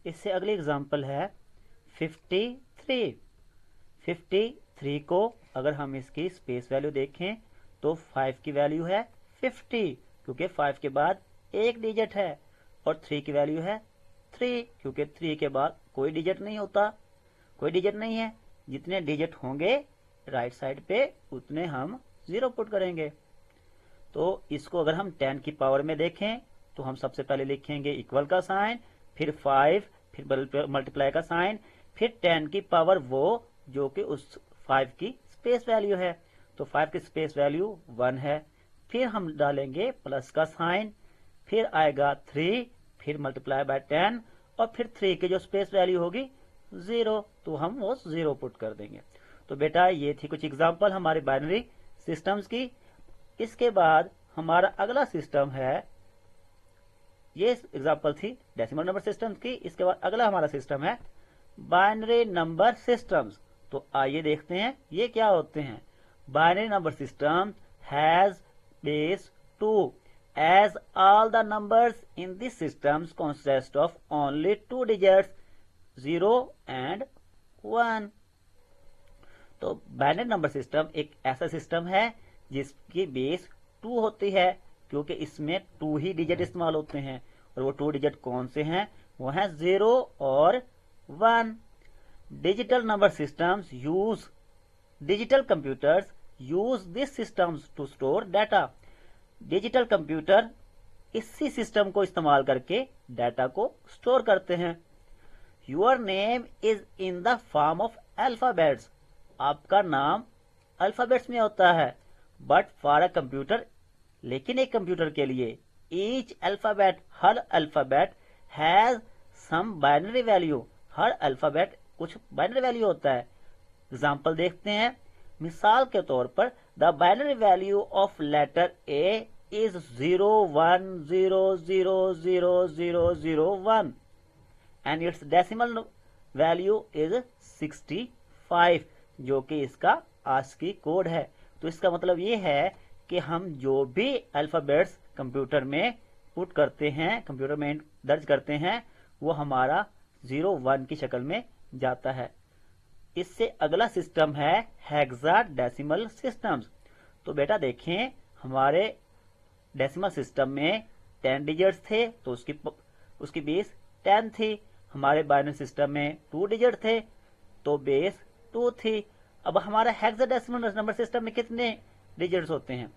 इससे अगली एग्जांपल है 53। 53 को अगर हम इसकी स्पेस वैल्यू देखें तो 5 की वैल्यू है 50, क्योंकि 5 के बाद एक डिजिट है, और 3 की वैल्यू है 3, क्योंकि 3 के बाद कोई डिजिट नहीं होता, कोई डिजिट नहीं है। जितने डिजिट होंगे राइट साइड पे उतने हम 0 पुट करेंगे। तो इसको अगर हम 10 की पावर में देखें तो हम सबसे पहले लिखेंगे इक्वल का साइन, फिर 5, फिर मल्टीप्लाई का साइन, फिर 10 की पावर वो जो कि उस 5 की स्पेस वैल्यू है। तो 5 की स्पेस वैल्यू 1 है, फिर हम डालेंगे प्लस का साइन, फिर आएगा 3, फिर मल्टीप्लाई बाय 10, और फिर 3 की जो स्पेस वैल्यू होगी 0, तो हम वो 0 पुट कर देंगे। तो बेटा ये थी कुछ एग्जांपल हमारे बाइनरी सिस्टम्स की। इसके बाद हमारा अगला सिस्टम है, ये एग्जांपल थी डेसिमल नंबर सिस्टम की। इसके बाद अगला हमारा सिस्टम है बाइनरी नंबर सिस्टम्स। तो आइए देखते हैं ये क्या होते हैं। Binary number system has base 2 as all the numbers in this system consist of only 2 digits 0 and 1। तो बाइनरी नंबर सिस्टम एक ऐसा सिस्टम है जिसकी बेस 2 होती है, क्योंकि इसमें 2 ही डिजिट इस्तेमाल होते हैं, और वो 2 डिजिट कौन से हैं? वो हैं 0 और 1। Digital number systems use digital computers use this systems to store data. Digital computer इसी सिस्टम को इस्तेमाल करके डाटा को स्टोर करते हैं। Your name is in the form of alphabets. आपका नाम अल्फाबेट्स में होता है। बट फॉर अ कंप्यूटर, लेकिन एक कंप्यूटर के लिए ईच अल्फाबेट, हर alphabet has some binary value. हर अल्फाबेट कुछ बाइनरी वैल्यू होता है। एग्जाम्पल देखते हैं। मिसाल के तौर पर the binary value of letter A is 0 1 0 0 0 0 0 1 and its decimal value is 65, जो कि इसका आस्की कोड है। तो इसका मतलब ये है कि हम जो भी अल्फाबेट्स कंप्यूटर में पुट करते हैं, कंप्यूटर में दर्ज करते हैं, वो हमारा 0 1 की शक्ल में जाता है। इससे अगला सिस्टम है हेक्साडेसिमल सिस्टम्स। तो बेटा देखें, हमारे डेसिमल सिस्टम में 10 डिजिट्स थे, तो उसकी बेस 10 थी। हमारे बाइनरी सिस्टम में 2 डिजिट थे, तो बेस 2 थी। अब हमारा हेक्साडेसिमल नंबर सिस्टम में कितने डिजिट्स होते हैं?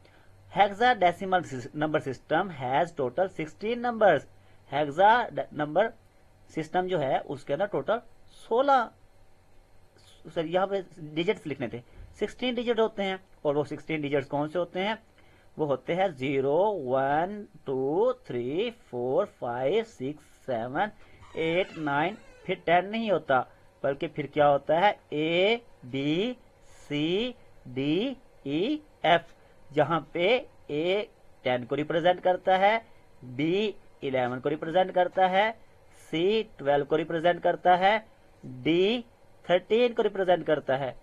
Hexadecimal number system has total 16 numbers. Hexa number system जो है उसके अंदर टोटल 16, सर यहाँ पे डिजिट्स लिखने थे, 16 डिजिट होते हैं। और वो 16 डिजिट्स कौन से होते हैं? वो होते हैं 0 1 2 3 4 5 6 7 8 9, फिर 10 नहीं होता, बल्कि फिर क्या होता है? A B C D E F, जहां पे A 10 को रिप्रेजेंट करता है, B 11 को रिप्रेजेंट करता है, C 12 को रिप्रेजेंट करता है, D 13 को रिप्रेजेंट करता है,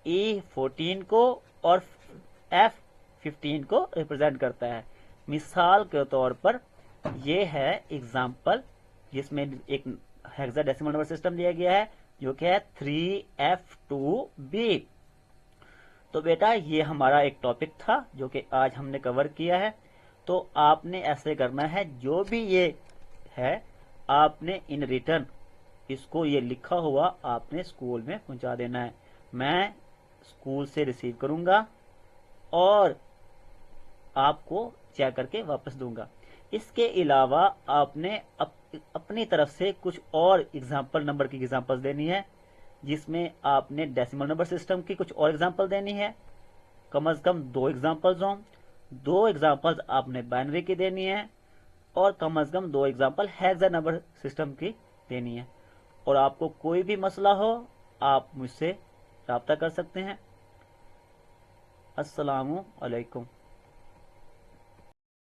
E 14 को, और F 15 को रिप्रेजेंट करता है। मिसाल के तौर पर ये है एग्जाम्पल जिसमें एक हेक्साडेसिमल नंबर सिस्टम दिया गया है, जो कि है 3F2B। तो बेटा ये हमारा एक टॉपिक था जो कि आज हमने कवर किया है। तो आपने ऐसे करना है, जो भी ये है आपने इन रिटर्न इसको ये लिखा हुआ आपने स्कूल में पहुंचा देना है। मैं स्कूल से रिसीव करूंगा और आपको चेक करके वापस दूंगा। इसके अलावा आपने अपनी तरफ से कुछ और एग्जाम्पल नंबर की एग्जाम्पल देनी है, जिसमें आपने डेसिमल नंबर सिस्टम की कुछ और एग्जाम्पल देनी है। कम से कम 2 एग्जाम्पल्स हों। 2 एग्जाम्पल्स आपने बाइनरी की देनी है, और कम से कम 2 एग्जाम्पल हेक्सा नंबर सिस्टम की देनी है। और आपको कोई भी मसला हो आप मुझसे राब्ता कर सकते हैं। अस्सलामु अलैकुम।